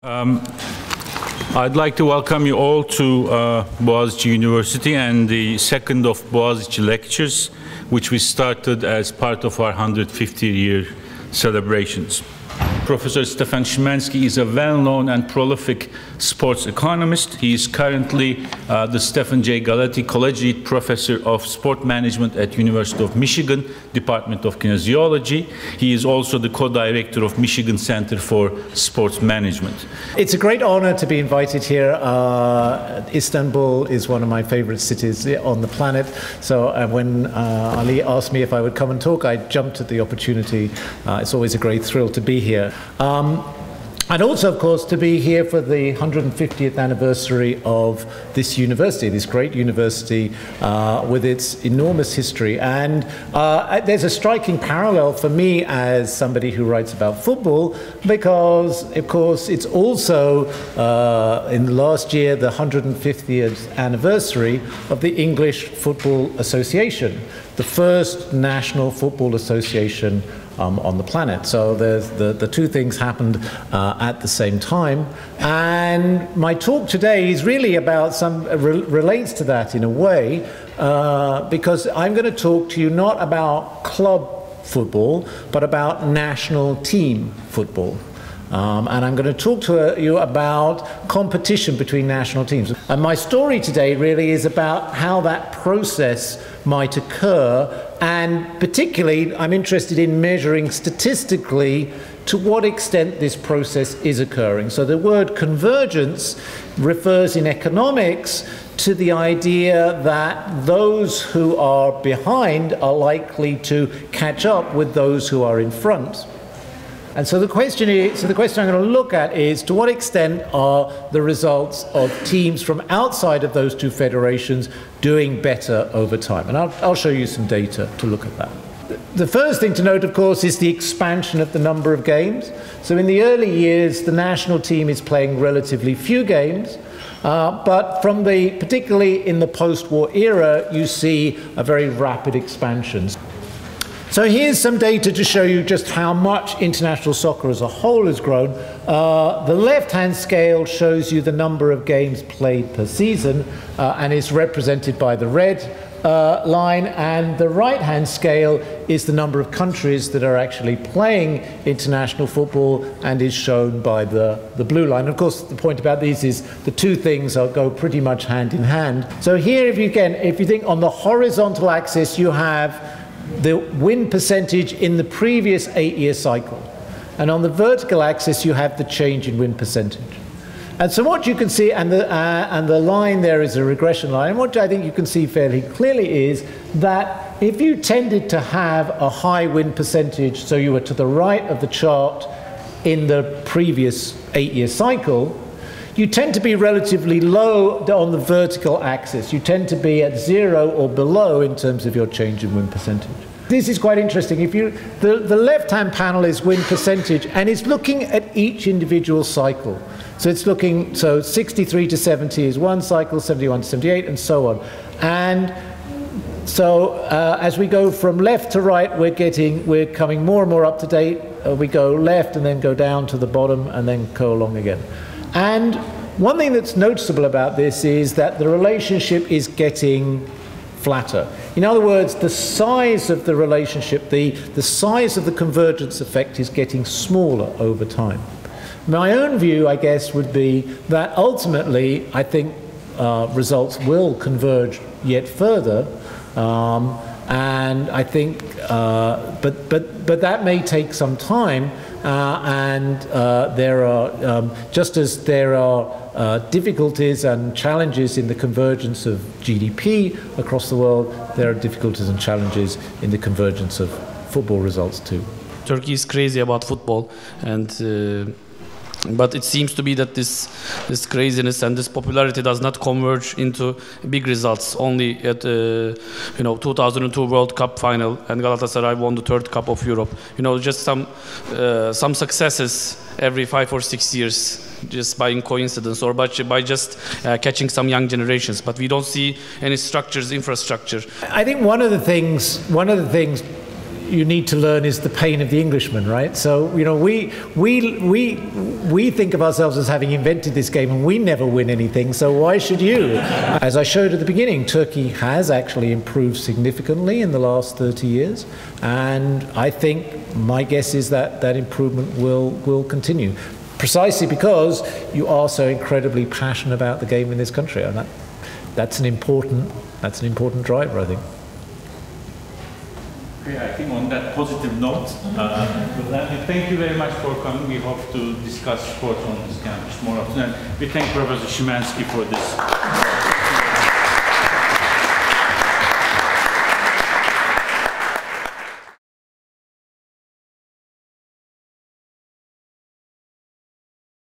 I'd like to welcome you all to Boğaziçi University and the second of Boğaziçi lectures, which we started as part of our 150-year celebrations. Professor Stefan Syzmanski is a well-known and prolific sports economist. He is currently the Stephen J. Galati Collegiate Professor of Sport Management at University of Michigan, Department of Kinesiology. He is also the co-director of Michigan Center for Sports Management. It's a great honor to be invited here. Istanbul is one of my favorite cities on the planet. So when Ali asked me if I would come and talk, I jumped at the opportunity. It's always a great thrill to be here. And also, of course, to be here for the 150th anniversary of this university, this great university with its enormous history. And there's a striking parallel for me as somebody who writes about football, because, of course, it's also in last year the 150th anniversary of the English Football Association, the first national football association on the planet. So the two things happened at the same time. And my talk today is really about relates to that in a way, because I'm going to talk to you not about club football, but about national team football. And I'm going to talk to you about competition between national teams. And my story today really is about how that process might occur, and particularly I'm interested in measuring statistically to what extent this process is occurring. So the word convergence refers in economics to the idea that those who are behind are likely to catch up with those who are in front. And so the question I'm going to look at is, to what extent are the results of teams from outside of those two federations doing better over time? And I'll show you some data to look at that. The first thing to note, of course, is the expansion of the number of games. So in the early years, the national team is playing relatively few games. But particularly in the post-war era, you see a very rapid expansion. So here's some data to show you just how much international soccer as a whole has grown. The left-hand scale shows you the number of games played per season and is represented by the red line, and the right-hand scale is the number of countries that are actually playing international football and is shown by the blue line. Of course, the point about these is the two things go pretty much hand in hand. So here, if you think on the horizontal axis, you have the win percentage in the previous 8-year cycle. And on the vertical axis, you have the change in win percentage. And so what you can see, and the line there is a regression line, and what I think you can see fairly clearly is that if you tended to have a high win percentage, so you were to the right of the chart in the previous 8-year cycle, you tend to be relatively low on the vertical axis. You tend to be at 0 or below in terms of your change in win percentage. This is quite interesting. The left-hand panel is win percentage, and it's looking at each individual cycle. So it's looking, so 63 to 70 is one cycle, 71 to 78, and so on. And so as we go from left to right, we're coming more and more up to date. We go left and then go down to the bottom and then go along again. And one thing that's noticeable about this is that the relationship is getting flatter. In other words, the size of the relationship, the size of the convergence effect is getting smaller over time. My own view, I guess, would be that ultimately, I think results will converge yet further, and I think, but that may take some time. And there are, just as there are difficulties and challenges in the convergence of GDP across the world, there are difficulties and challenges in the convergence of football results too. Turkey is crazy about football, and but it seems to be that this craziness and this popularity does not converge into big results. Only at 2002 World Cup final, and Galatasaray won the third Cup of Europe. Just some successes every 5 or 6 years, just by coincidence or by just catching some young generations. But we don't see any structures, infrastructure. I think one of the things you need to learn is the pain of the Englishman, right? So, you know, we think of ourselves as having invented this game and we never win anything, so why should you? As I showed at the beginning, Turkey has actually improved significantly in the last 30 years, and I think my guess is that that improvement will continue, precisely because you are so incredibly passionate about the game in this country, and that's an important driver, I think. Okay, I think on that positive note, thank you very much for coming. We hope to discuss sports on this campus more often. And we thank Professor Syzmanski for this.